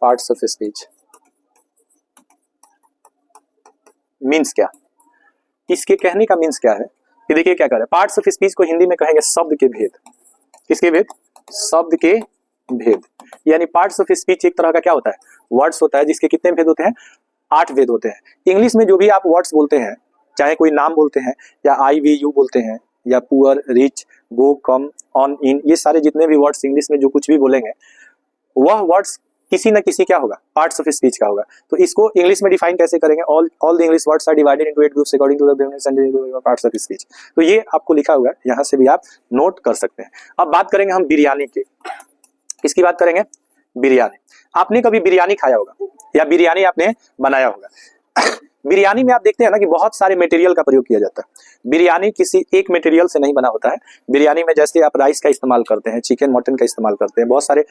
Parts of speech means क्या, इसके कहने का मीन्स क्या है कि देखिए क्या कर रहे हैं, पार्ट्स ऑफ स्पीच को हिंदी में कहेंगे शब्द के भेद। किसके भेद? शब्द के भेद। यानी पार्ट्स ऑफ स्पीच एक तरह का क्या होता है, वर्ड्स होता है जिसके कितने भेद होते हैं, 8 भेद होते हैं। इंग्लिश में जो भी आप वर्ड्स बोलते हैं, चाहे कोई नाम बोलते हैं या आई वी यू बोलते हैं या poor, rich, go, come, on, in, ये सारे जितने भी वर्ड्स इंग्लिश में जो कुछ भी बोलेंगे वह वर्ड्स किसी न किसी क्या होगा, पार्ट्स ऑफ स्पीच का होगा। तो इसको इंग्लिश में डिफाइन कैसे करेंगे, all the English words are divided into 8 groups according to the parts of speech. तो ये आपको लिखा हुआ है, यहाँ से भी आप नोट कर सकते हैं। अब बात करेंगे हम बिरयानी की। किसकी बात करेंगे? बिरयानी। आपने कभी बिरयानी खाया होगा या बिरयानी आपने बनाया होगा। बिरयानी में आप देखते हैं ना कि बहुत सारे मटेरियल का प्रयोग किया जाता है। बिरयानी किसी एक मटेरियल से नहीं बना होता है। बिरयानी में जैसे आप राइस का इस्तेमाल करते हैं, चिकन मटन का इस्तेमाल करते हैं, बहुत सारे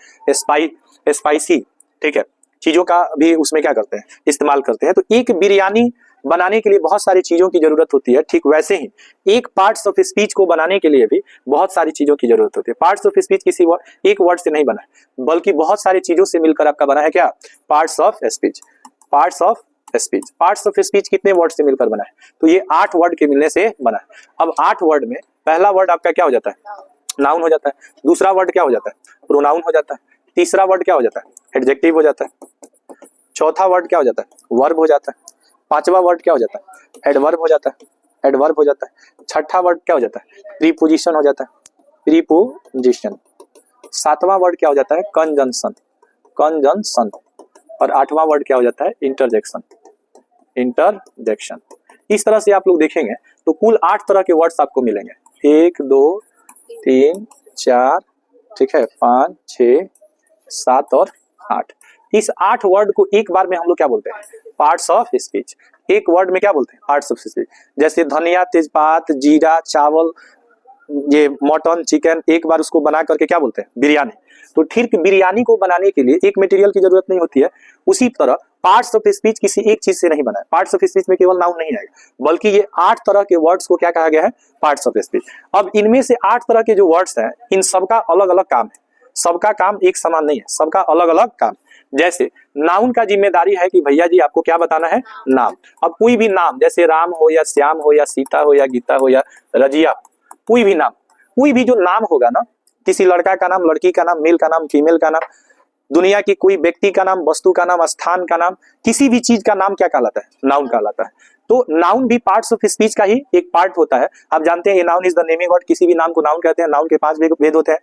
स्पाइसी, ठीक है, चीजों का भी उसमें क्या करते हैं, इस्तेमाल करते हैं। तो एक बिरयानी बनाने के लिए बहुत सारी चीजों की जरूरत होती है। ठीक वैसे ही एक पार्ट्स ऑफ स्पीच को बनाने के लिए भी बहुत सारी चीजों की जरूरत होती है। पार्ट्स ऑफ स्पीच किसी एक वर्ड से नहीं बना है, बल्कि बहुत सारी चीजों से मिलकर आपका बना है क्या, parts of speech. Parts of speech, parts of speech कितने वर्ड से मिलकर बना है? तो ये 8 वर्ड के मिलने से बना है। अब 8 वर्ड में पहला वर्ड आपका क्या हो जाता है, नाउन हो जाता है। दूसरा वर्ड क्या हो जाता है, प्रोनाउन हो जाता है। तीसरा वर्ड क्या हो जाता है, एडजेक्टिव हो जाता है। चौथा वर्ड क्या हो जाता है, वर्ब हो जाता है। पांचवा वर्ड क्या हो जाता है, एडवर्ब हो जाता है, एडवर्ब हो जाता है। छठा वर्ड क्या हो जाता है, प्रीपोजिशन हो जाता है, प्रीपोजिशन। सातवां वर्ड क्या हो जाता है, कंजंक्शन, कंजंक्शन। और आठवां वर्ड क्या हो जाता है, इंटरजेक्शन, इंटरजेक्शन। इस तरह से आप लोग देखेंगे तो कुल 8 तरह के वर्ड्स आपको मिलेंगे। 1 2 3 4, ठीक है, 5 6 7 और 8। इस 8 वर्ड को एक बार में हम लोग क्या बोलते हैं, पार्ट्स ऑफ स्पीच। एक वर्ड में क्या बोलते हैं, पार्ट्स ऑफ स्पीच। जैसे धनिया, तेजपात, जीरा, चावल, ये मटन, चिकन, एक बार उसको बना करके क्या बोलते हैं, बिरयानी। तो ठीक बिरयानी को बनाने के लिए एक मटेरियल की जरूरत नहीं होती है। उसी तरह पार्ट्स ऑफ स्पीच किसी एक चीज से नहीं बना है। पार्ट्स ऑफ स्पीच में केवल नाउन नहीं आएगा, बल्कि ये 8 तरह के वर्ड्स को क्या कहा गया है, पार्ट्स ऑफ स्पीच। अब इनमें से 8 तरह के जो वर्ड्स हैं, इन सबका अलग अलग काम है। सबका काम एक समान नहीं है, सबका अलग अलग काम। जैसे नाउन का जिम्मेदारी है कि भैया जी आपको क्या बताना है, नाम। अब कोई भी नाम, जैसे राम हो या श्याम हो या सीता हो या गीता हो या रजिया, कोई भी नाम, कोई भी जो नाम होगा ना, किसी लड़का का नाम, लड़की का नाम, मेल का नाम, फीमेल का नाम, दुनिया की कोई व्यक्ति का नाम, वस्तु का नाम, स्थान का नाम, किसी भी चीज का नाम क्या कहलाता है, नाउन कहलाता है। तो नाउन भी पार्ट्स ऑफ स्पीच का ही एक पार्ट होता है। आप जानते हैं ये noun is the naming word. किसी भी नाम को नाउन कहते हैं। नाउन के 5 भेद होते हैं,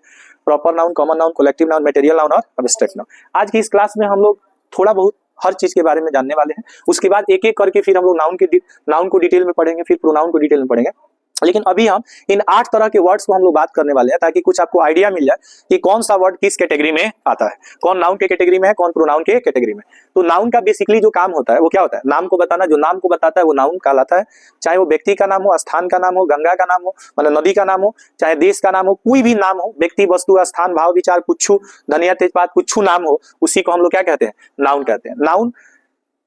proper noun, common noun, collective noun, material noun और एब्स्ट्रैक्ट नाउन। आज की इस क्लास में हम लोग थोड़ा बहुत हर चीज के बारे में जानने वाले हैं। उसके बाद एक एक करके फिर हम लोग नाउन को डिटेल में पढ़ेंगे, फिर प्रोनाउन को डिटेल में पढ़ेंगे। लेकिन अभी हम इन 8 तरह के वर्ड्स को हम लोग बात करने वाले हैं, ताकि कुछ आपको आइडिया मिल जाए कि कौन सा वर्ड किस कैटेगरी में आता है, कौन नाउन के कैटेगरी में है, कौन प्रोनाउन के कैटेगरी में। तो नाउन का बेसिकली जो काम होता है वो क्या होता है, नाम को बताना। जो नाम को बताता है वो नाउन कहलाता है। चाहे वो व्यक्ति का नाम हो, स्थान का नाम हो, गंगा का नाम हो, मतलब नदी का नाम हो, चाहे देश का नाम हो, कोई भी नाम हो, व्यक्ति, वस्तु, स्थान, भाव, विचार, कुछ, धनिया, तेजपात, कुछ नाम हो, उसी को हम लोग क्या कहते हैं, नाउन कहते हैं। नाउन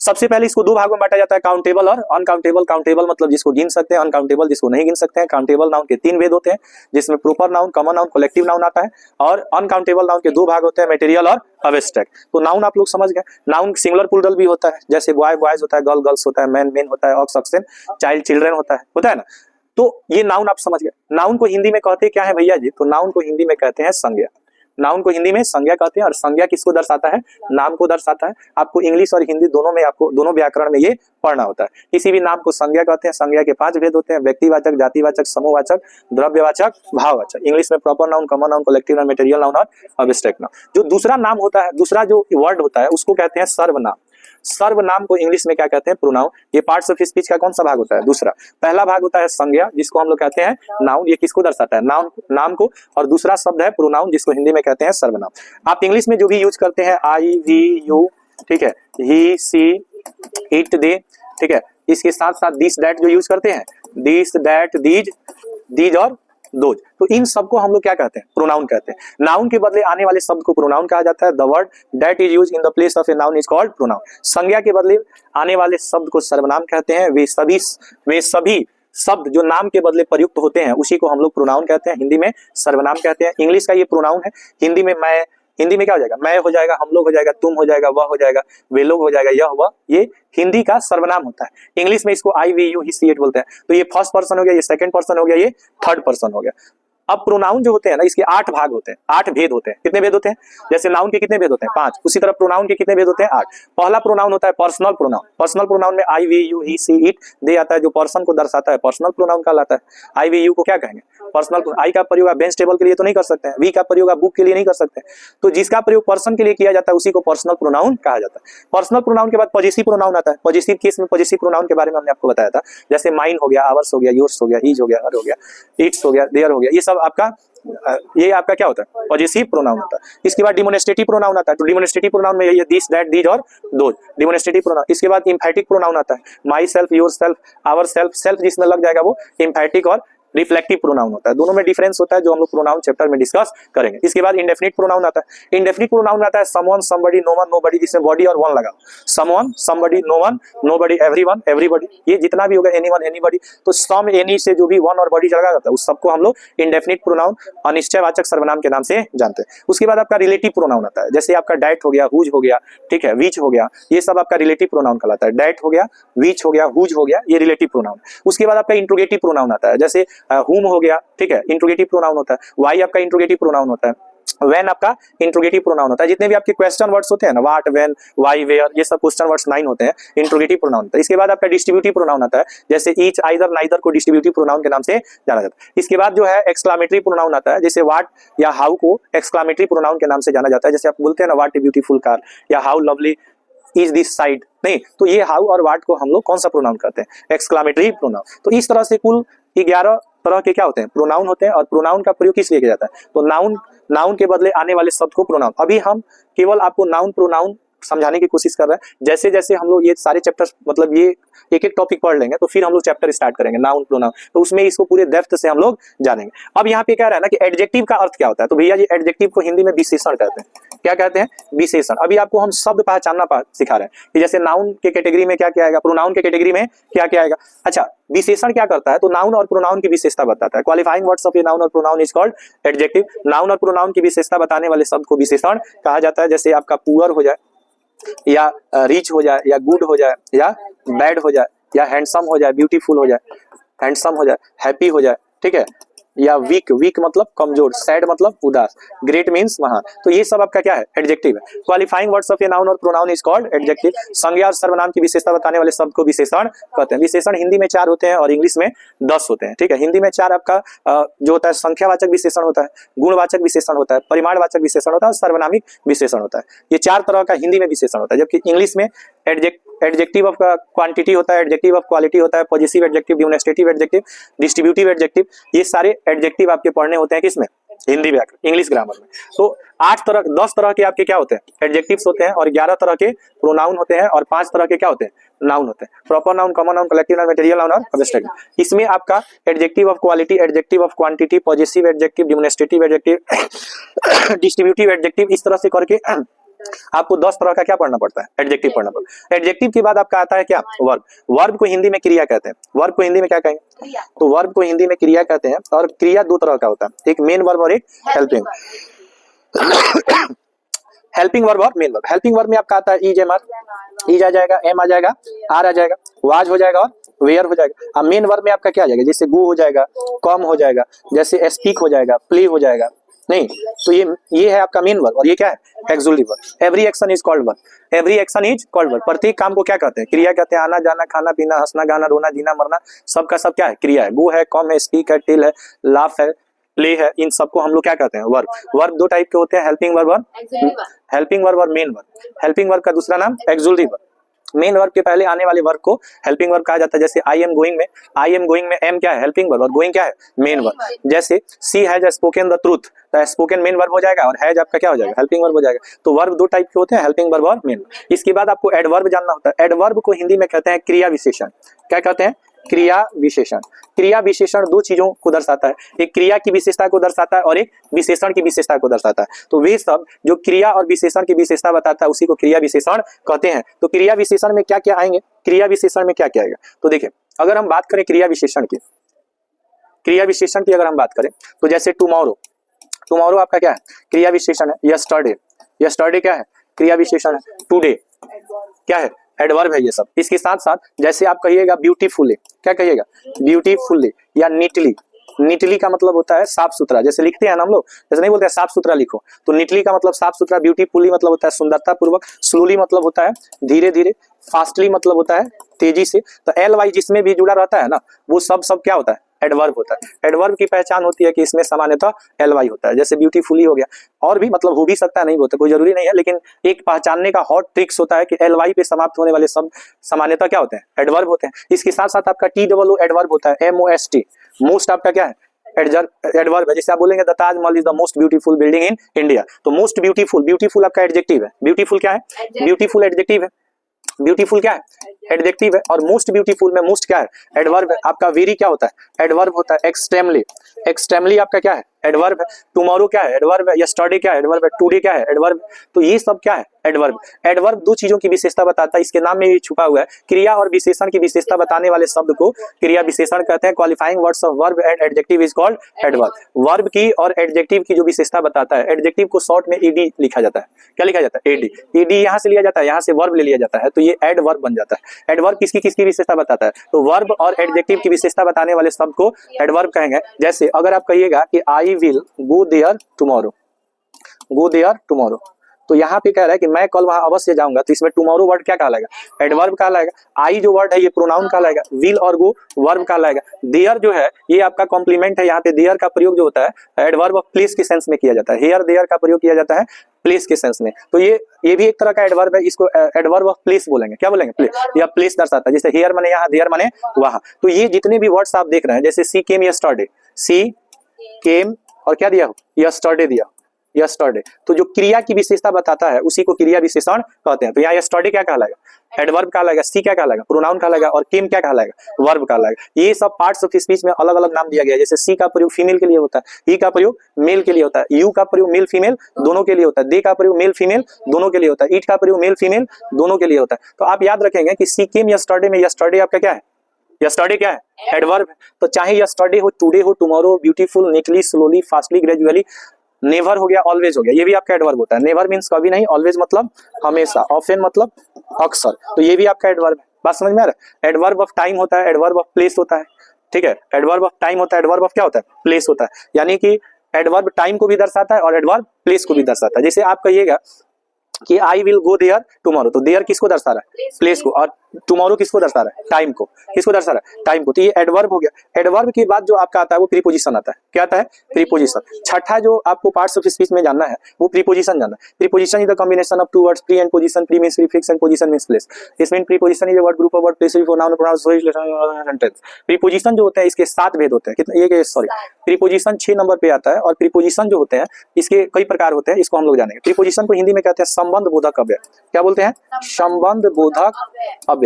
सबसे पहले इसको 2 भागों में बांटा जाता है, काउंटेबल और अनकाउंटेबल। काउंटेबल मतलब जिसको गिन सकते हैं, अनकाउंटेबल जिसको नहीं गिन सकते हैं। काउंटेबल नाउन के 3 भेद होते हैं, जिसमें proper noun, common noun, collective noun आता है। और अनकाउंटेबल नाउन के 2 भाग होते हैं, मटेरियल और एब्स्ट्रैक्ट। तो नाउन आप लोग समझ गए। नाउन सिंगुलर प्लूरल भी होता है, जैसे बॉय बॉयज होता है, गर्ल गर्ल्स होता है, मैन मेन होता है, ऑक्स ऑक्सन, चाइल्ड चिल्ड्रन होता है ना। तो ये नाउन आप समझ गए। नाउन को हिंदी में कहते क्या है भैया जी, तो नाउन को हिंदी में कहते हैं संज्ञा। नाउन को हिंदी में संज्ञा कहते हैं। और संज्ञा किसको दर्शाता है, नाम को दर्शाता है। आपको इंग्लिश और हिंदी दोनों में, आपको दोनों व्याकरण में ये पढ़ना होता है। किसी भी नाम को संज्ञा कहते हैं। संज्ञा के 5 भेद होते हैं, व्यक्तिवाचक, जातिवाचक, समूहवाचक, द्रव्यवाचक, भाववाचक। इंग्लिश में proper noun, common noun, collective noun, material noun और एब्स्ट्रैक्ट नाउन। जो दूसरा नाम होता है, दूसरा जो वर्ड होता है, उसको कहते हैं सर्वनाम। सर्वनाम को इंग्लिश में क्या कहते हैं, प्रोनाउन। ये पार्ट्स ऑफ स्पीच का कौन सा भाग होता है, दूसरा। पहला भाग होता है संज्ञा, जिसको हम लोग कहते हैं नाउन। ये किसको दर्शाता है, नाम को। और दूसरा शब्द है प्रोनाउन, जिसको हिंदी में कहते हैं सर्वनाम। आप इंग्लिश में जो भी यूज करते हैं, आई वी यू, ठीक है, ही सी इट दे, ठीक है, इसके साथ साथ दिस दैट जो यूज करते हैं, दिस दैट दीज और दोज, तो इन सबको हम लोग क्या कहते हैं, प्रोनाउन कहते हैं। नाउन के बदले आने वाले शब्द को प्रोनाउन कहा जाता है। The word that is used in the place of a noun is called pronoun. संज्ञा के बदले आने वाले शब्द को सर्वनाम कहते हैं। वे सभी शब्द जो नाम के बदले प्रयुक्त होते हैं, उसी को हम लोग प्रोनाउन कहते हैं, हिंदी में सर्वनाम कहते हैं। इंग्लिश का ये प्रोनाउन है, हिंदी में मैं, हिंदी में क्या हो जाएगा, मैं हो जाएगा, हम लोग हो जाएगा, तुम हो जाएगा, वह हो जाएगा, वे लोग हो जाएगा, यह वह, ये हिंदी का सर्वनाम होता है। इंग्लिश में इसको I we you he she it बोलते हैं। तो ये फर्स्ट पर्सन हो गया, ये सेकंड पर्सन हो गया, ये थर्ड पर्सन हो गया। अब प्रोनाउन जो होते हैं ना, इसके 8 भाग होते हैं, 8 भेद होते हैं। कितने भेद होते हैं? जैसे नाउन के कितने भेद होते हैं? 5। उसी तरह प्रोनाउन के कितने भेद होते हैं? 8। पहला प्रोनाउन होता है पर्सनल प्रोनाउन। पर्सनल प्रोनाउन में I we you he she it they आता है, जो पर्सन को दर्शाता है, पर्सनल प्रोनाउन कहलाता है। आई वी यू को क्या कहेंगे? पर्सनल। आई का प्रयोग आप बेंच टेबल के लिए तो नहीं कर सकते हैं, वी का प्रयोग आप बुक के लिए नहीं कर सकते। तो जिसका प्रयोग पर्सन के लिए किया जाता है उसी को पर्सनल प्रोनाउन कहा जाता है। पर्सनल प्रोनाउन के बाद पॉजेसिव प्रोनाउन आता है। पॉजेसिव केस में पॉजेसिव प्रोनाउन के बारे में हमने आपको बताया था, जैसे माइन हो गया, आवर्स हो गया, योर्स हो गया, हीज हो गया, हर हो गया, इट्स हो गया, देयर हो गया, ये सब आपका ये आपका क्या होता है? पॉजेसिव प्रोनाउन होता है। इसके बाद डिमोनेस्ट्रेटिव प्रोनाउन आता है। तो डिमोनेस्ट्रेटिव प्रोनाउन में ये दिस दैट दीज और दोज, डिमोनेस्ट्रेटिव प्रोनाउन। इसके बाद एम्फैटिक प्रोनाउन आता है, myself, yourself, ourself. Self जिसमें लग जाएगा वो एम्फैटिक और रिफ्लेक्टिव प्रोनाउन होता है। दोनों में डिफरेंस होता है जो हम लोग प्रोनाउन चैप्टर में डिस्कस करेंगे। इसके बाद इंडेफिनिट प्रोनाउन आता है। इंडेफिनिट प्रोनाउन आता है समवन, समबडी, नोवन, नोबडी, जिसमें बॉडी और वन लगा। Someone, somebody, known, nobody, everyone, everybody, ये जितना भी होगा, एनीवन, एनीबॉडी। तो सम, एनी से जो भी वन और बॉडी लगा रहता है उस सबको हम लोग इंडेफिनिट प्रोनाउन, अनिश्चयवाचक सर्वनाम के नाम से जानते हैं। उसके बाद आपका रिलेटिव प्रोनाउन आता है, जैसे आपका डैट हो गया, हुज हो गया, ठीक है, विच हो गया, ये सब आपका रिलेटिव प्रोनाउन कहलाता है। डैट हो गया, विच हो गया, हुज हो गया, ये रिलेटिव प्रोनाउन। उसके बाद आपका इंट्रोगेटिव प्रोनाउन आता है, जैसे हुम हो गया, ठीक है, इंट्रोगेटिव प्रोनाउन होता है। वाई आपका इंट्रोगेटिव प्रोनाउन होता है। व्हेन आपका इंट्रोगेटिव प्रोनाउन होता है। जितने भी आपके क्वेश्चन वर्ड्स होते हैं ना, व्हाट, व्हेन, व्हाई, वेयर, ये सब क्वेश्चन वर्ड्स 9 होते हैं, इंट्रोगेटिव प्रोनाउन होता है। इसके बाद आपका डिस्ट्रीब्यूटिव प्रोनाउन आता है, जैसे ईच, आइदर, नाइदर को डिस्ट्रीब्यूटिव प्रोनाउन के नाम से जाना जाता है। इसके बाद जो है एक्सक्लामेटरी प्रोनाउन आता है, जैसे व्हाट या हाउ को एक्सक्लामेटरी प्रोनाउन के नाम से जाना जाता है। जैसे आप बोलते हैं ना, व्हाट ए ब्यूटीफुल कार, या how lovely is this side, नहीं, तो ये हाउ और व्हाट को हम लोग कौन सा प्रोनाउन कहते हैं? Exclamatory pronoun. तो इस तरह से कुल 11 तरह के क्या होते हैं? प्रोनाउन होते हैं। और प्रोनाउन का प्रयोग किस लिए किया जाता है? तो नाउन के बदले आने वाले शब्द को प्रोनाउन। अभी हम केवल आपको नाउन प्रोनाउन समझाने की कोशिश कर रहे हैं। जैसे जैसे हम लोग ये सारे चैप्टर्स, मतलब ये एक एक टॉपिक पढ़ लेंगे तो फिर हम लोग चैप्टर स्टार्ट करेंगे नाउन प्रोनाउन, तो उसमें इसको पूरे डेप्थ से हम लोग जानेंगे। अब यहाँ पे क्या रहा है ना कि एडजेक्टिव का अर्थ क्या होता है? तो भैया जी एडजेक्टिव को हिंदी में विशेषण कहते हैं। क्या कहते हैं? विशेषण। अभी आपको हम शब्द पहचानना सिखा रहे हैं कि जैसे नाउन के कैटेगरी में क्या क्या आएगा, प्रोनाउन के कैटेगरी में क्या क्या आएगा। अच्छा, विशेषण क्या करता है? तो नाउन और प्रोनाउन की विशेषता बताता है। Qualifying words of a noun और pronoun is called adjective. Noun और प्रोनाउन की विशेषता बताने वाले शब्द को विशेषण कहा जाता है। जैसे आपका पुअर हो जाए, या रिच हो जाए, या गुड हो जाए, या बैड हो जाए, या हैंडसम हो जाए, ब्यूटीफुल हो जाए, हैंडसम हो जाए, हैप्पी हो जाए, ठीक है, या वीक, वीक मतलब कमजोर, सैड मतलब उदास, ग्रेट मींस महान। तो ये सब आपका क्या है? एडजेक्टिव है। Qualifying words of a noun और प्रोनाउन इज कॉल्ड एडजेक्टिव। संज्ञा और सर्वनाम की विशेषता बताने वाले शब्द को विशेषण कहते हैं। विशेषण हिंदी में 4 होते हैं और इंग्लिश में 10 होते हैं, ठीक है। हिंदी में 4 आपका जो होता है संख्यावाचक विशेषण होता है, गुणवाचक विशेषण होता है, परिमाणवाचक विशेषण होता है और सर्वनामिक विशेषण होता है। ये 4 तरह का हिंदी में विशेषण होता है। जबकि इंग्लिश में एडजेक्टिव ऑफ क्वांटिटी होता है, एडजेक्टिव ऑफ क्वालिटी होता है, positive adjective, demonstrative adjective, distributive adjective, ये सारे एडजेक्टिव आपके पढ़ने होते हैं किसमें? हिंदी व्याकरण, इंग्लिश ग्रामर में। तो 10 तरह के आपके क्या होते हैं? एडजेक्टिव्स होते हैं, और 11 तरह के प्रोनाउन होते हैं, और 5 तरह के क्या होते हैं? नाउन होते हैं। Proper noun, common noun, collective noun, material noun और एब्स्ट्रैक्ट नाउन। इसमें आपका adjective of quality, adjective of quantity, positive adjective, demonstrative adjective, distributive adjective, इस तरह से करके आपको 10 तरह का क्या पढ़ना पड़ता है? एडजेक्टिव पढ़ना पड़ता है। एडजेक्टिव के बाद आपका आता है क्या? वर्ब। वर्ब को हिंदी में क्रिया कहते हैं। वर्ब को हिंदी में क्या कहेंगे? तो वर्ब को हिंदी में क्रिया कहते हैं। और क्रिया 2 तरह का होता है, एक मेन वर्ब और एक हेल्पिंग। हेल्पिंग वर्ब और मेन वर्ब। हेल्पिंग वर्ब में आपका आता है इज, एम, आर, इज आ जाएगा, एम आ जाएगा, आर आ जाएगा, वाज हो जाएगा और वेयर हो जाएगा। अब मेन वर्ब में आपका क्या आ जाएगा? जैसे गो हो जाएगा, कम हो जाएगा, जैसे स्पीक हो जाएगा, प्ले हो जाएगा, नहीं, तो ये है आपका मेन वर्ब। और ये क्या है? Exclusive verb. Every action is called verb. Every action is called verb. प्रत्येक काम को क्या कहते हैं? क्रिया कहते हैं। आना जाना, खाना पीना, हंसना गाना, रोना जीना मरना, सबका सब क्या है? क्रिया है। गो है, कम है, स्पीक है, टिल है, लाफ है, प्ले है, इन सबको हम लोग क्या कहते हैं? वर्ब। वर्ब 2 टाइप के होते हैं, हेल्पिंग वर्ब और हेल्पिंग वर्ब और मेन वर्ब। हेल्पिंग वर्ब का दूसरा नाम एक्सक्लूसिव वर्ब। मेन वर्ब के पहले आने वाले वर्ब को हेल्पिंग वर्ब कहा जाता है। जैसे आई एम गोइंग में एम क्या है? हेल्पिंग वर्ब, और गोइंग क्या है? Main verb. जैसे सी हैज स्पोकन द ट्रूथ, तो स्पोकन मेन वर्ब हो जाएगा, और हैज आपका क्या हो जाएगा? हेल्पिंग वर्ब हो जाएगा। तो वर्ब 2 टाइप के होते हैं, हेल्पिंग वर्ब और मेन वर्ब। इसके बाद आपको एडवर्ब जानना होता है। एडवर्ब को हिंदी में कहते हैं क्रिया विशेषण। क्या कहते हैं? क्रिया विशेषण। क्रिया विशेषण 2 चीजों को दर्शाता है, एक क्रिया की विशेषता को दर्शाता है और एक विशेषण की विशेषता को दर्शाता है। तो वे सब जो क्रिया और विशेषण की विशेषता बताता है उसी को क्रिया विशेषण कहते हैं। तो क्रिया विशेषण में क्या क्या आएंगे? क्रिया विशेषण में क्या क्या आएगा? तो देखिए, अगर हम बात करें क्रिया विशेषण की, अगर हम बात करें तो जैसे टुमारो, टुमारो आपका क्या है, क्रिया विशेषण है। यस्टरडे, यस्टरडे क्या है, क्रिया विशेषण है। टुडे क्या है, एडवर्ब है ये सब। इसके साथ साथ जैसे आप कहिएगा ब्यूटीफुली, क्या कहिएगा, ब्यूटीफुली या नीटली। नीटली का मतलब होता है साफ सुथरा, जैसे लिखते हैं ना हम लोग, जैसे नहीं बोलते हैं साफ सुथरा लिखो, तो नीटली का मतलब साफ सुथरा, ब्यूटीफुली मतलब होता है सुंदरता पूर्वक, स्लोली मतलब होता है धीरे धीरे, फास्टली मतलब होता है तेजी से। तो एल वाई जिसमें भी जुड़ा रहता है ना, वो सब क्या होता है, एडवर्ब होता है। एडवर्ब की पहचान होती है कि इसमें सामान्यतः एल वाई होता है। जैसे ब्यूटीफुली हो गया, और भी मतलब हो भी सकता है, नहीं होता, कोई जरूरी नहीं है, लेकिन एक पहचानने का हॉट ट्रिक्स होता है कि एल वाई पे समाप्त होने वाले शब्द सामान्यतः क्या होते हैं, एडवर्ब होते हैं। इसके साथ साथ आपका टी डबल ओ एडवर्ब होता है, MOST, मोस्ट आपका क्या है, एडवर्ब है। जैसे आप बोलेंगे the Taj Mahal is the most beautiful building in India, तो मोस्ट ब्यूटीफुल, ब्यूटीफुल आपका एडजेक्टिव है। ब्यूटीफुल क्या है, ब्यूटीफुल एडजेक्टिव है। ब्यूटीफुल क्या है, एडजेक्टिव है। और मोस्ट ब्यूटीफुल में मोस्ट क्या है, एडवर्ब है। आपका वेरी क्या होता है, एडवर्ब होता है। एक्सट्रीमली, एक्सट्रीमली आपका क्या है, एडवर्ब है। टुमारो क्या है, एडवर्ब है। यस्टरडे क्या है, एडवर्ब है। टुडे क्या है, एडवर्ब। तो ये सब क्या है, एडवर्ब। एडवर्ब दो चीजों की विशेषता बताता है, इसके नाम में भी छुपा हुआ है। क्रिया और विशेषण की विशेषता बताने वाले शब्द को क्रिया विशेषण कहते हैं। Qualifying words of verb and adjective is called adverb. Verb की और एडजेक्टिव की जो विशेषता बताता है, एडजेक्टिव को शॉर्ट में ईडी लिखा जाता है। क्या लिखा जाता है, एडी। ईडी यहाँ से लिया जाता है, यहाँ से वर्ब ले लिया जाता है, तो ये एडवर्ब बन जाता है। एडवर्ब किसकी किसकी विशेषता बताता है, तो वर्ब और एडजेक्टिव की विशेषता बताने वाले शब्द को एडवर्ब कहेंगे। जैसे अगर आप कहिएगा कि I will go there tomorrow, go there tomorrow, तो यहाँ पे कह रहा है कि मैं कल वहां अवश्य जाऊंगा, तो इसमें टुमारो वर्ड क्या कहलाएगा, एडवर्ब कहलाएगा। आई जो वर्ड है ये प्रोनाउन कहलाएगा, विल और गो वर्ब कहलाएगा। देयर जो है ये आपका कॉम्प्लीमेंट है। यहाँ पे देयर का प्रयोग जो होता है एडवर्ब ऑफ प्लेस के सेंस में किया जाता है। हियर देयर का प्रयोग किया जाता है प्लेस के सेंस में, तो ये भी एक तरह का एडवर्ब है। इसको एडवर्ब ऑफ प्लेस बोलेंगे। क्या बोलेंगे, प्लेस, या प्लेस दर्शाता है। जैसे हियर माने यहाँ, देयर माने वहां। तो ये जितने भी वर्ड्स आप देख रहे हैं, जैसे सी केम यस्टरडे, सी केम और क्या दिया हो, यस्टरडे दिया, यस्टरडे, तो जो क्रिया की विशेषता बताता है उसी को क्रिया विशेषण कहते हैं। तो यहाँ यस्टरडे क्या कहलाएगा, एडवर्ब कहलाएगा। सी क्या कहलाएगा, प्रोनाउन कहलाएगा। और केम क्या कहलाएगा, वर्ब कहलाएगा। ये सब पार्ट्स ऑफ स्पीच में अलग अलग नाम दिया गया है। जैसे सी का प्रयोग फीमेल के लिए होता है, ई का प्रयोग मेल के लिए होता है, यू का प्रयोग मेल फीमेल दोनों के लिए होता है, दे का प्रयोग मेल फीमेल दोनों के लिए होता है, ईट का प्रयोग मेल फीमेल दोनों के लिए होता है। तो आप याद रखेंगे कि सी केम यस्टरडे में यस्टरडे आपका क्या है, यस्टरडे क्या है, एडवर्ब है। तो चाहे यस्टरडे हो, टुडे हो, tomorrow, beautiful, neatly, slowly, fastly, gradually, never हो गया, ऑलवेज हो गया, ये भी आपका एडवर्ब होता है। नेवर मींस कभी नहीं, ऑलवेज मतलब हमेशा, ऑफन मतलब अक्सर, तो ये भी आपका एडवर्ब है। बात समझ में आ रहा है। एडवर्ब ऑफ टाइम होता है, एडवर्ब ऑफ प्लेस होता है, ठीक है। एडवर्ब ऑफ टाइम होता है, एडवर्ब ऑफ क्या होता है, प्लेस होता है। यानी कि एडवर्ब टाइम को भी दर्शाता है और एडवर्ब प्लेस को भी दर्शाता है। जैसे आप कहिएगा कि I will go there tomorrow, तो देयर किसको दर्शा रहा है, प्लेस को, और टुमारो किसको दर्शा रहा है, टाइम को। किसको दर्शा रहा है, टाइम को। तो ये एडवर्ब हो गया। एडवर्ब के बाद जो आपका आता है वो प्रीपोजिशन आता है। क्या आता है, प्रीपोजिशन। छठा जो आपको पार्ट्स ऑफ स्पीच में जानना है वो प्रीपोजिशन जानना है। Preposition is the combination of two words, pre and position. Pre means prefix and position means place. This mean preposition is a word group of word place for noun pronoun sentence. Preposition जो होते हैं इसके 7 भेद होते हैं। कितने, ये sorry, preposition 6 number पे आता है। और प्रीपोजिशन जो होते हैं इसके कई प्रकार होते हैं, इसको हम लोग जानेंगे। प्रीपोजिशन को हिंदी में कहते हैं संबंध बोधक अव्यय। क्या बोलते हैं, संबंध बोधक अव्यय।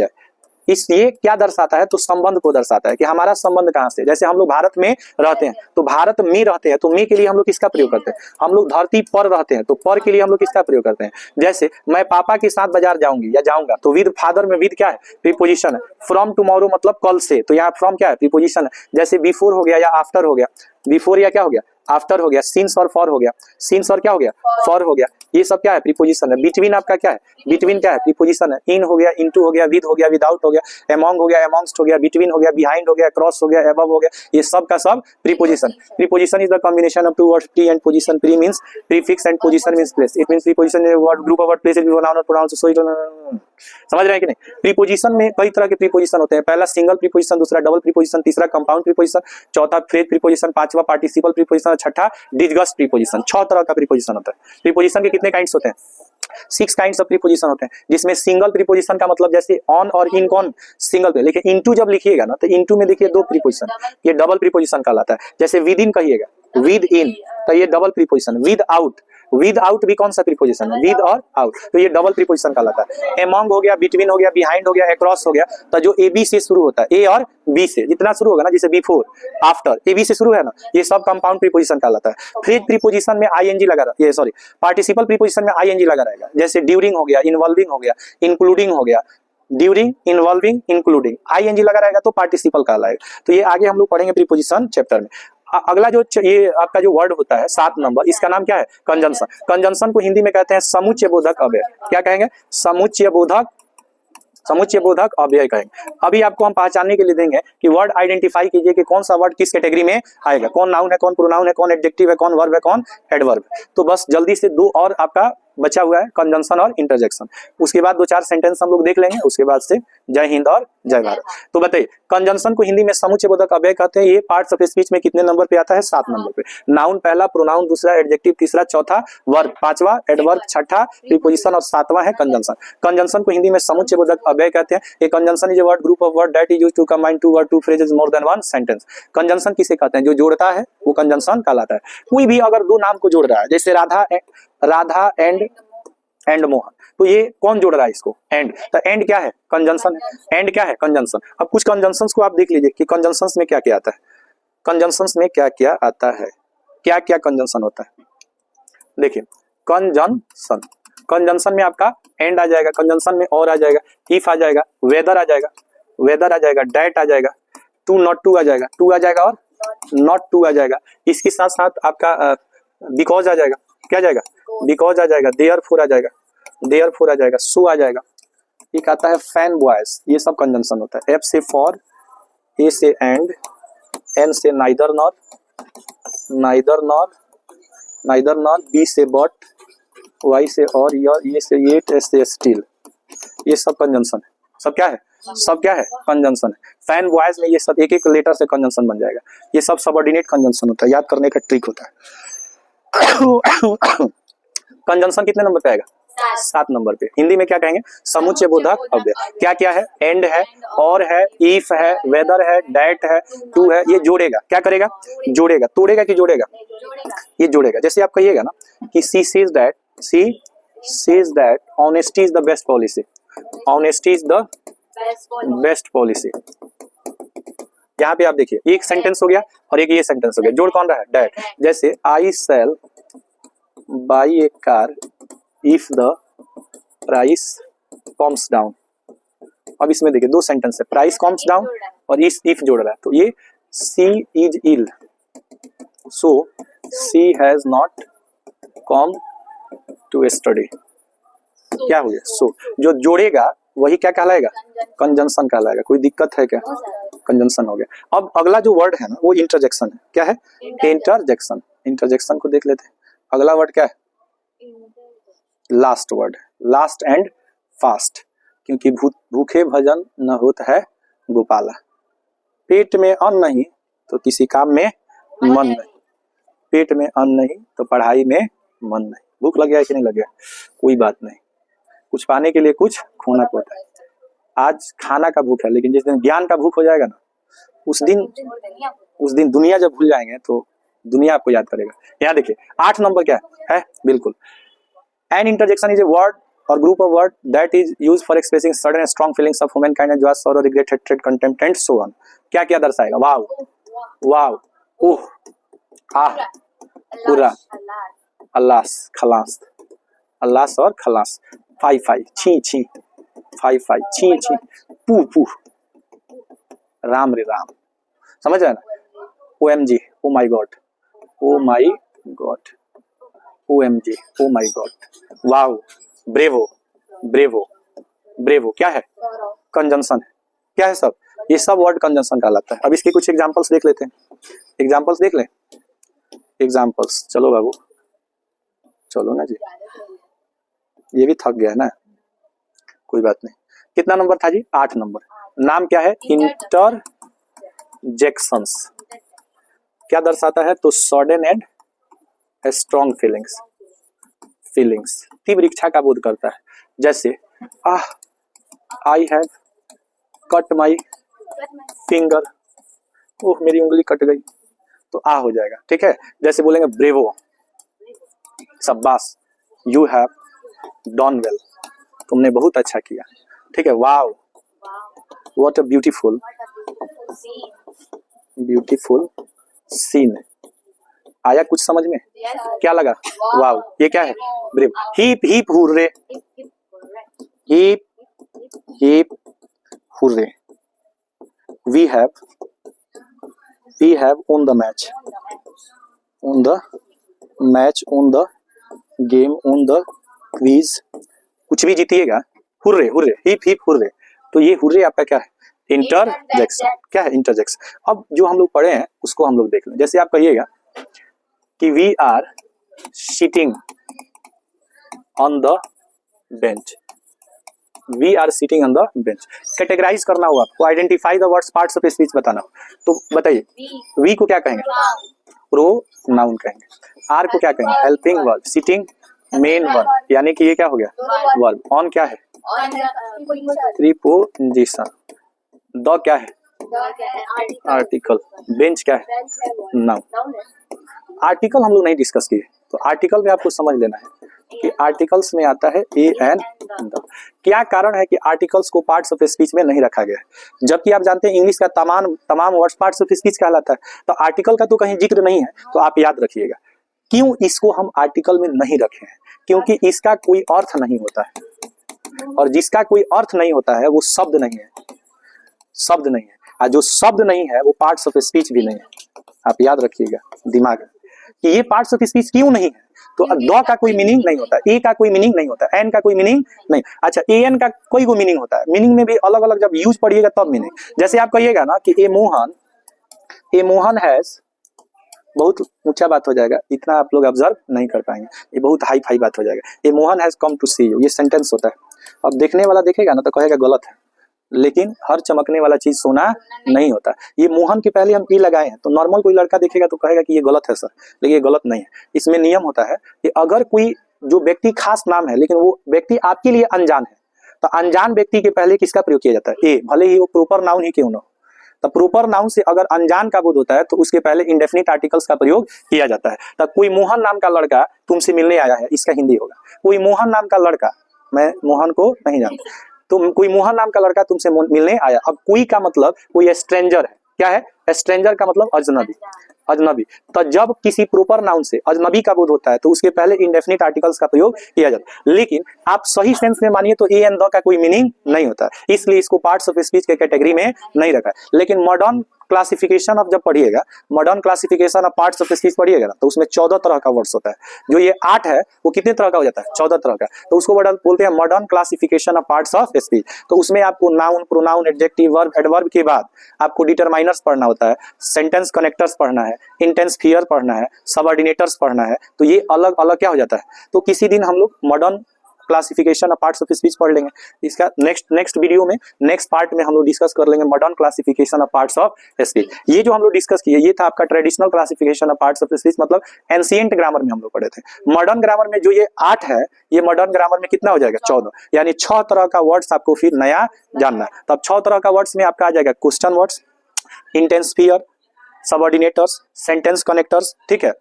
ये क्या दर्शाता है, तो संबंध को दर्शाता है कि हमारा संबंध कहां से। जैसे हम लोग भारत में रहते हैं तो भारत में रहते हैं, तो में के लिए हम लोग किसका प्रयोग करते हैं, हम लोग धरती पर रहते हैं तो पर के लिए हम लोग किसका प्रयोग करते हैं। जैसे मैं पापा के साथ बाजार जाऊंगी या जाऊंगा, तो विद फादर में विद क्या है, प्रीपोजिशन है। फ्रॉम टुमारो मतलब कल से, तो यहाँ फ्रॉम क्या है, प्रीपोजिशन है। जैसे बिफोर हो गया या आफ्टर हो गया, बिफोर या क्या हो गया, आफ्टर हो गया। सिंस और फॉर हो गया, सिंस और क्या हो गया, फॉर हो गया। ये सब क्या है, प्रीपोजिशन है। बिटवीन आपका क्या है, बिटवीन क्या है, प्रीपोजिशन है। इन हो गया, इनटू हो गया, विद हो गया, विदाउट हो गया, अमॉन्ग हो गया, अमॉन्ग्स्ट हो गया, बिटवीन हो गया, बिहाइंड हो गया, क्रॉस हो गया, अबव हो गया, ये सब का सब preposition. Preposition is the combination of two words, pre and position. Pre means prefix and position means place. It means preposition is a word group of word places before noun और pronoun. So it, समझ रहे हैं कि नहीं। Preposition में कई तरह के प्रीपोजिशन होते हैं। पहला सिंगल प्रीपोजिशन, दूसरा डबल प्रीपोजिशन, तीसरा कंपाउंड प्रीपोजिशन, चौथा फ्रेज प्रीपोजिशन, पांचवा पार्टिसिपल प्रीपोजिशन, छठा डिस्गस्ट प्रीपोजिशन। 6 तरह का प्रीपोजिशन होता है। प्रीपोजिशन के कितने काइंड्स होते हैं, 6 काइंड्स ऑफ प्रीपोजिशन होते हैं। जिसमें सिंगल प्रीपोजिशन का मतलब जैसे ऑन और इन, कौन सिंगल पे, लेकिन इनटू जब लिखिएगा ना तो इनटू में देखिए 2 प्रीपोजिशन, ये डबल प्रीपोजिशन कहलाता है। जैसे विद इन कहिएगा, विद इन, तो ये double preposition. With out, with out भी कौन सा प्रीपोजिशन है, विद और आउट, तो ये डबल प्रीपोजिशन कहलाता है। अमॉन्ग हो गया, बिटवीन हो गया, बिहाइंड हो गया, अक्रॉस हो गया, तो जो ए बी से शुरू होता है, ए और बी से जितना शुरू होगा ना, जैसे बिफोर, आफ्टर, ए बी से शुरू है ना, ये सब कंपाउंड प्रीपोजिशन कहलाता है। फ्रेज प्रीपोजिशन में आईएनजी लगा, ये सॉरी पार्टिसिपल प्रीपोजिशन में आईएनजी लगा रहेगा। जैसे ड्यूरिंग हो गया, इन्वॉल्विंग हो गया, इंक्लूडिंग हो गया, ड्यूरिंग, इन्वॉल्विंग, इंक्लूडिंग, आईएनजी लगा रहेगा तो पार्टिसिपल कहलाएगा। तो ये आगे हम लोग पढ़ेंगे प्रीपोजिशन चैप्टर में। अगला जो ये आपका जो वर्ड होता है 7 नंबर, इसका नाम क्या है? कंजंक्शन। कंजंक्शन को हिंदी में कहते हैं समुच्चय बोधक अव्यय। क्या कहेंगे? समुच्चय बोधक, समुच्चय बोधक अव्यय कहेंगे। अभी आपको हम पहचानने के लिए देंगे कि वर्ड आइडेंटिफाई कीजिए कि कौन सा वर्ड किस कैटेगरी में आएगा, कौन नाउन है, कौन प्रोनाउन है, कौन एडजेक्टिव है, कौन वर्ब है, कौन एडवर्ब। तो बस जल्दी से 2 और आपका बचा हुआ है, कंजंक्शन और इंटरजेक्शन। उसके बाद 2-4 सेंटेंस हम लोग देख लेंगे, उसके बाद से जय हिंद और जय भारत। तो बताइए, कंजंक्शन को हिंदी में समुच्चय बोधक अव्यय कहते हैं। ये पार्ट्स ऑफ स्पीच में कितने नंबर पे आता है? 7 नंबर पे। नाउन पहला, प्रोनाउन दूसरा, एडजेक्टिव तीसरा, चौथा वर्ब पांचवा, एडवर्ब छठा, प्रीपोजिशन और 7वां है कंजंक्शन। कंजंक्शन को हिंदी में समुच्चय बोधक अव्यय कहते हैं। ये conjunction is a word group of word that is used to combine 2 word, 2 phrases, more than 1 sentence. Conjunction किसे कहते हैं? जो जोड़ता है वो कंजंक्शन कहलाता है। कोई भी अगर 2 नाम को जोड़ रहा है, जैसे राधा एंड मोहन, तो ये कौन जोड़ रहा है इसको? एंड। तो एंड क्या है? कंजंक्शन है। एंड क्या है? कंजंक्शन। अब कुछ कंजंक्शंस को आप देख लीजिए कि कंजंक्शंस में क्या क्या आता है। कंजंक्शंस में क्या क्या आता है, क्या क्या कंजंक्शन होता है? देखिए, कंजंक्शन, कंजंक्शन में आपका एंड आ जाएगा, कंजंक्शन में और आ जाएगा, इफ आ जाएगा, वेदर आ जाएगा, वेदर आ जाएगा, दैट आ जाएगा, टू नॉट टू आ जाएगा, टू आ जाएगा और नॉट टू आ जाएगा। इसके साथ साथ आपका बिकॉज आ जाएगा, क्या जाएगा? बिकॉज आ जाएगा, देयरफॉर आ जाएगा, देयरफॉर आ जाएगा, सो आ जाएगा। एक आता है फैन बॉयज, ये सब कंजंक्शन होता है। एफ से फॉर, ए से एंड, एन से neither nor, neither nor, neither nor, B से बट, वाई से और, ये से येट, एस से स्टिल, ये सब कंजंक्शन है। सब क्या है? सब क्या है? कंजंक्शन है। फैन बॉयज में ये सब एक एक लेटर से कंजंक्शन बन जाएगा। ये सब सबऑर्डिनेट कंजंक्शन होता है, याद करने का ट्रिक होता है। कंजंक्शन कितने नंबर पे आएगा? 7 नंबर पे। हिंदी में क्या कहेंगे? समुच्चय बोधक अव्यय। क्या क्या है? एंड है, और है, इफ है, वेदर है, दैट है, टू है। ये जोड़ेगा, क्या करेगा? जोड़ेगा। तोड़ेगा कि जोड़ेगा? ये जोड़ेगा। जैसे आप कहिएगा ना कि she says that honesty is the best policy, honesty is the best policy. यहाँ पे आप देखिए, एक सेंटेंस हो गया और एक ये सेंटेंस हो गया। जोड़ कौन रहा है? दैट। जैसे I shall buy a car if the price comes down. अब इसमें देखिए 2 सेंटेंस है, प्राइस कम्स डाउन और इफ जोड़ रहा है। तो ये she is ill so she has not come to study. क्या हो गया? सो जो जोड़ेगा वही क्या कहलाएगा? कंजंक्शन कहलाएगा। कोई दिक्कत है क्या? कंजंक्शन हो गया। अब अगला जो वर्ड है ना वो इंटरजेक्शन है। क्या है? इंटरजेक्शन। इंटरजेक्शन को देख लेते हैं। अगला वर्ड क्या है? Last word, last and fast. क्योंकि भूखे भजन न होत है गोपाला। पेट में अन्न नहीं तो किसी काम में मन नहीं, पेट में अन्न नहीं तो पढ़ाई में मन नहीं। भूख लग गया कि नहीं लग गया? कोई बात नहीं, कुछ पाने के लिए कुछ खोना पड़ता है। आज खाना का भूख है, लेकिन जिस दिन ज्ञान का भूख हो जाएगा ना, उस दिन दुनिया जब भूल जाएंगे तो दुनिया आपको याद करेगा। यहाँ देखिए 8 नंबर क्या है? बिल्कुल, an interjection is a word or group of word that is used for expressing sudden and strong feelings of human kind, joy, sorrow, regret, hatred, contempt and so on. क्या क्या दर्शाएगा? वाव, वाव, ओह, आह, पूरा, अल्लास, खलास, अल्लास और खलास, फाई फाई, छी छी, phi phi, छी छी, पू पू, राम रे राम। समझ रहे ना? OMG, ओ माई गॉड, ओ माई गॉड, OMG, ओ माई गॉड, वाव, ब्रेवो, ब्रेवो, ब्रेवो। क्या है? कंजंक्शन है। क्या है? सब ये सब वर्ड कंजंक्शन कहलाता है। अब इसके कुछ एग्जांपल्स देख लेते हैं। एग्जांपल्स देख लें। एग्जांपल्स, चलो बाबू, चलो ना जी, ये भी थक गया है ना, कोई बात नहीं। कितना नंबर था जी? 8 नंबर। नाम क्या है? इंटरजेक्शंस। क्या दर्शाता है? तो sudden and strong feelings, feelings, तीव्र इच्छा का बोध करता है। जैसे I have cut my finger, oh मेरी उंगली कट गई, तो हो जाएगा। ठीक है। जैसे बोलेंगे ब्रेवो, शाबाश, यू हैव डन वेल, तुमने बहुत अच्छा किया। ठीक है। Wow, what a beautiful, beautiful scene. आया कुछ समझ में? क्या लगा? वाव, ये क्या है? Brave. Hip hip hurray, hip hip hurray, we have we have won the match, won the match, won the game, won the quiz, कुछ भी जीतिएगा, hurray hurray, hip hip hurray. तो ये हुर्रे आपका क्या है? इंटरजेक्शन। क्या है? इंटरजेक्शन। अब जो हम लोग पढ़े हैं उसको हम लोग देख लें। जैसे आप कहिएगा कि we are sitting on the bench, we are sitting on the bench. Categorize करना होगा आपको, identify the words parts of speech बताना हो। तो बताइए, वी को क्या कहेंगे? प्रोनाउन कहेंगे। आर को क्या कहेंगे? Helping verb. Sitting main verb, यानी कि ये क्या हो गया? वर्ब। ऑन क्या है? प्रीपोजिशन। द क्या है? आर्टिकल। बेंच क्या है? नाउन। आर्टिकल हम लोग नहीं डिस्कस किए, तो आर्टिकल में आपको समझ लेना है कि आर्टिकल्स में आता है ए एन द। क्या कारण है कि आर्टिकल्स को पार्ट्स ऑफ स्पीच में नहीं रखा गया है, जबकि आप जानते हैं इंग्लिश का तमाम वर्ड्स पार्ट्स ऑफ स्पीच कहलाता है। तो आर्टिकल का तो कहीं जिक्र नहीं है, तो आप याद रखिएगा क्यों इसको हम आर्टिकल में नहीं रखे हैं, क्योंकि इसका कोई अर्थ नहीं होता है, और जिसका कोई अर्थ नहीं होता है वो शब्द नहीं है, शब्द नहीं है, और जो शब्द नहीं है वो पार्ट्स ऑफ स्पीच भी नहीं है। आप याद रखिएगा दिमाग में कि ये पार्ट्स ऑफ स्पीच क्यों नहीं है। तो द का कोई मीनिंग नहीं होता, ए का कोई मीनिंग नहीं होता, एन का कोई मीनिंग नहीं। अच्छा, ए एन का कोई मीनिंग होता है, मीनिंग में भी अलग अलग जब यूज पढ़िएगा तब मीनिंग। जैसे आप कहिएगा ना कि ए मोहन हैज, बहुत ऊंचा बात हो जाएगा, इतना आप लोग ऑब्जर्व नहीं कर पाएंगे, ये बहुत हाई फाई बात हो जाएगा। A Mohan has come to see you, ये सेंटेंस होता है। अब देखने वाला देखेगा ना तो कहेगा गलत है, लेकिन हर चमकने वाला चीज सोना नहीं होता। ये मोहन के पहले हम ई लगाए हैं, तो नॉर्मल कोई लड़का देखेगा तो कहेगा कि ये गलत है सर, लेकिन ये गलत नहीं है। इसमें नियम होता है कि अगर कोई जो व्यक्ति खास नाम है लेकिन वो व्यक्ति आपके लिए अनजान है, तो अनजान व्यक्ति के पहले किसका प्रयोग किया जाता है? ए, भले ही वो प्रॉपर नाउन ही क्यों ना हो। तो प्रॉपर नाउन से अगर अनजान का बोध होता है तो उसके पहले इंडेफिनिट आर्टिकल्स का प्रयोग किया जाता है। तो कोई मोहन नाम का लड़का तुमसे मिलने आया है, इसका हिंदी होगा कोई मोहन नाम का लड़का, मैं मोहन को नहीं जानता, तो कोई मोहन नाम का लड़का तुमसे मिलने आया। अब कोई का मतलब कोई स्ट्रेंजर है। क्या है? स्ट्रेंजर का मतलब अजनबी, अजनबी। तो जब किसी प्रॉपर नाउन से अजनबी का बोध होता है तो उसके पहले इंडेफिनिट आर्टिकल्स का प्रयोग किया जाता है। लेकिन आप सही सेंस में मानिए तो ए एंड द का कोई मीनिंग नहीं होता, इसलिए इसको पार्ट्स ऑफ स्पीच के कैटेगरी में नहीं रखा है। लेकिन मॉडर्न क्लासिफिकेशन ऑफ जब पढ़िएगा, modern classification of parts of speech पढ़िएगा ना, तो उसमें 14 तरह का वर्ड्स होता है। जो ये 8 है वो कितने तरह का हो जाता है? 14 तरह का। तो उसको बोलते हैं modern classification of parts of speech. तो उसमें आपको noun, pronoun, adjective, verb, adverb के बाद आपको डिटरमाइनर्स पढ़ना होता है, सेंटेंस कनेक्टर्स पढ़ना है, इंटेंसिफायर पढ़ना है, सबऑर्डिनेटर्स पढ़ना है। तो ये अलग अलग क्या हो जाता है। तो किसी दिन हम लोग modern classification of parts of speech पढ़ लेंगे। इसका नेक्स्ट वीडियो में, नेक्स्ट पार्ट में हम लोग डिस्कस कर लेंगे modern classification of parts of speech. ये जो हम लोग डिस्कस किए ये था आपका traditional classification of parts of speech, मतलब एंशिएंट ग्रामर में हम लोग पढ़े थे। मॉडर्न ग्रामर में जो ये 8 है, ये मॉडर्न ग्रामर में कितना हो जाएगा? 14, यानी 6 तरह का वर्ड्स आपको फिर नया जानना है। तो अब 6 तरह का वर्ड्स में आपका आ जाएगा question words, intensifier, subordinators, sentence connectors, ठीक है,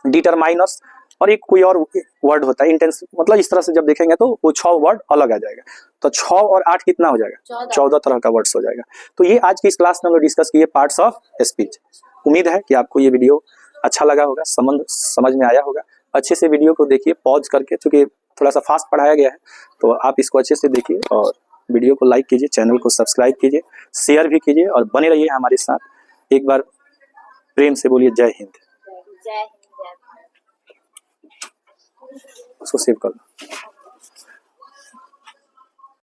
डिटरमाइनर्स, और एक कोई और वर्ड होता है इंटेंस, मतलब इस तरह से जब देखेंगे तो वो 6 वर्ड अलग आ जाएगा। तो 6 और 8 कितना हो जाएगा? 14 तरह का वर्ड्स हो जाएगा। तो ये आज की इस क्लास में हम लोग डिस्कस किए पार्ट्स ऑफ स्पीच। उम्मीद है कि आपको ये वीडियो अच्छा लगा होगा, समझ में आया होगा। अच्छे से वीडियो को देखिए पॉज करके, क्योंकि थोड़ा सा फास्ट पढ़ाया गया है, तो आप इसको अच्छे से देखिए और वीडियो को लाइक कीजिए, चैनल को सब्सक्राइब कीजिए, शेयर भी कीजिए और बने रहिए हमारे साथ। एक बार प्रेम से बोलिए जय हिंद। जय हिंद। उसको सेव कर लो।